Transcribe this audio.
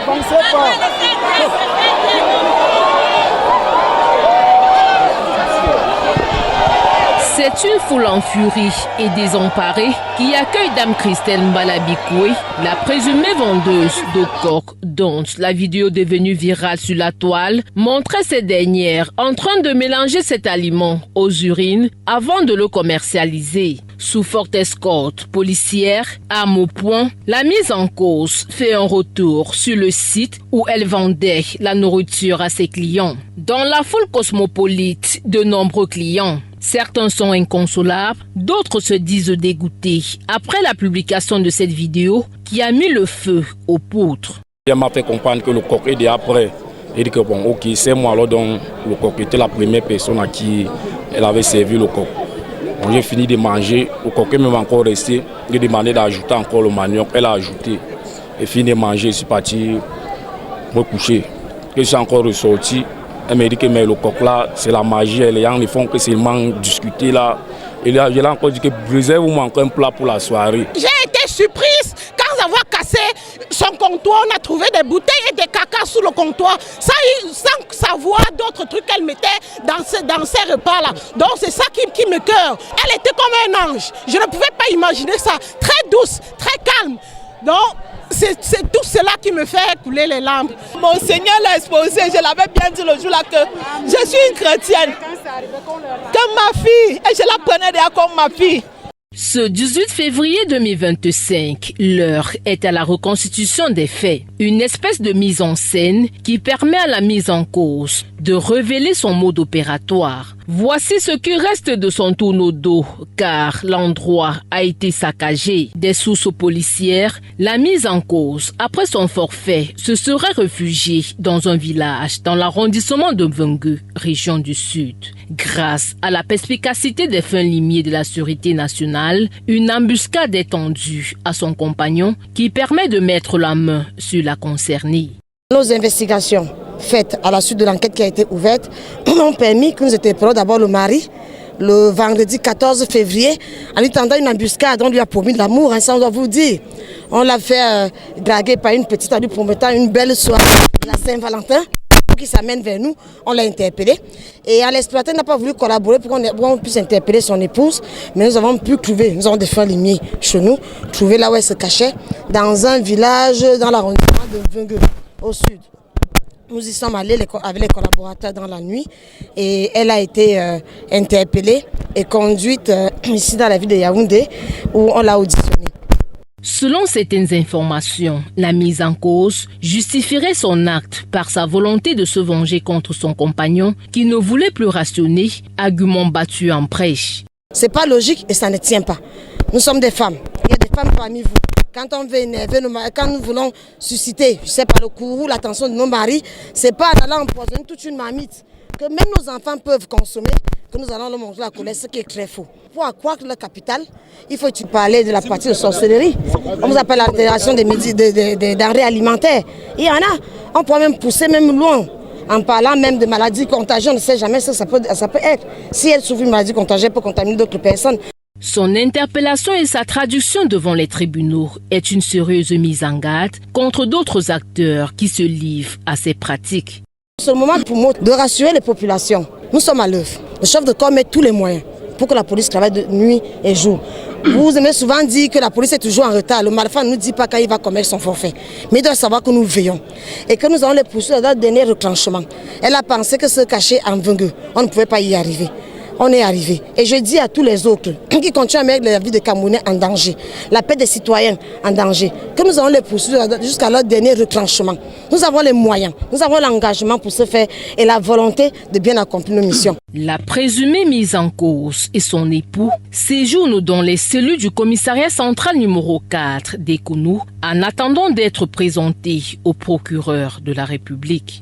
N'avancez pas. C'est une foule en furie et désemparée qui accueille Dame Christelle Mbalabikoué, la présumée vendeuse de coq dont la vidéo devenue virale sur la toile montrait cette dernière en train de mélanger cet aliment aux urines avant de le commercialiser. Sous forte escorte policière, arme au poing, la mise en cause fait un retour sur le site où elle vendait la nourriture à ses clients. Dans la foule cosmopolite, de nombreux clients. Certains sont inconsolables, d'autres se disent dégoûtés après la publication de cette vidéo qui a mis le feu aux poutres. Elle m'a fait comprendre que le coq est déjà prêt. Elle dit que bon, ok, c'est moi alors donc le coq était la première personne à qui elle avait servi le coq. Bon, j'ai fini de manger, le coq est même encore resté. J'ai demandé d'ajouter encore le manioc, elle a ajouté. Et fini de manger, je suis parti me coucher. Je suis encore ressorti. Elle m'a dit que mais le coq là, c'est la magie, les gens ne font que seulement discuter là. Et là, je l'ai encore dit que réserve-moi encore un plat pour la soirée. J'ai été surprise quand avoir cassé son comptoir, on a trouvé des bouteilles et des caca sous le comptoir, sans savoir d'autres trucs qu'elle mettait dans ces repas là. Donc c'est ça qui me cœur. Elle était comme un ange, je ne pouvais pas imaginer ça, très douce, très calme. Donc c'est tout cela qui me fait couler les larmes. Mon Seigneur l'a exposé, je l'avais bien dit le jour là que je suis une chrétienne, comme ma fille, et je la prenais déjà comme ma fille. Ce 18 février 2025, l'heure est à la reconstitution des faits, une espèce de mise en scène qui permet à la mise en cause de révéler son mode opératoire. Voici ce qui reste de son tourneau, car l'endroit a été saccagé. Des sources policières, la mise en cause, après son forfait, se serait réfugiée dans un village dans l'arrondissement de Mvengue, région du Sud. Grâce à la perspicacité des fins limiers de la sûreté nationale, une embuscade est tendue à son compagnon qui permet de mettre la main sur la concernée. Nos investigations faites à la suite de l'enquête qui a été ouverte ont permis que nous interpellions d'abord le mari le vendredi 14 février en lui tendant une embuscade. On lui a promis de l'amour, ça on doit vous dire. On l'a fait draguer par une petite en lui promettant une belle soirée de la Saint-Valentin pour qu'il s'amène vers nous. On l'a interpellé et l'exploitant n'a pas voulu collaborer pour qu'on puisse interpeller son épouse, mais nous avons pu trouver, nous avons des fins limiers chez nous, trouver là où elle se cachait, dans un village dans l'arrondissement de Mvengue, au sud. Nous y sommes allés avec les collaborateurs dans la nuit et elle a été interpellée et conduite ici dans la ville de Yaoundé où on l'a auditionnée. Selon certaines informations, la mise en cause justifierait son acte par sa volonté de se venger contre son compagnon qui ne voulait plus rationner, argument battu en prêche. C'est pas logique et ça ne tient pas. Nous sommes des femmes, il y a des femmes parmi vous. Quand on veut énerver nos maris, quand nous voulons susciter, je sais pas, le courroux, l'attention de nos maris, c'est pas en allant empoisonner toute une marmite que même nos enfants peuvent consommer, que nous allons leur montrer la colère, ce qui est très faux. Pour accroître le capital, il faut parler de la partie de sorcellerie. On vous appelle l'altération des denrées alimentaires. Il y en a, on peut même pousser même loin. En parlant même de maladies contagieuses, on ne sait jamais ce que ça peut être. Si elle souffre d'une maladie contagieuse, elle peut contaminer d'autres personnes. Son interpellation et sa traduction devant les tribunaux est une sérieuse mise en garde contre d'autres acteurs qui se livrent à ces pratiques. C'est le moment pour moi de rassurer les populations. Nous sommes à l'œuvre. Le chef de corps met tous les moyens pour que la police travaille de nuit et jour. Vous aimez souvent dire que la police est toujours en retard. Le malfrat ne nous dit pas quand il va commettre son forfait. Mais il doit savoir que nous veillons et que nous allons les poursuivre dans le dernier retranchement. Elle a pensé que se cacher en Mvengue, on ne pouvait pas y arriver. On est arrivé. Et je dis à tous les autres qui continuent à mettre la vie des Camerounais en danger, la paix des citoyens en danger, que nous allons les poursuivre jusqu'à leur dernier retranchement. Nous avons les moyens, nous avons l'engagement pour ce faire et la volonté de bien accomplir nos missions. La présumée mise en cause et son époux séjournent dans les cellules du commissariat central numéro 4 d'Ekounou en attendant d'être présentés au procureur de la République.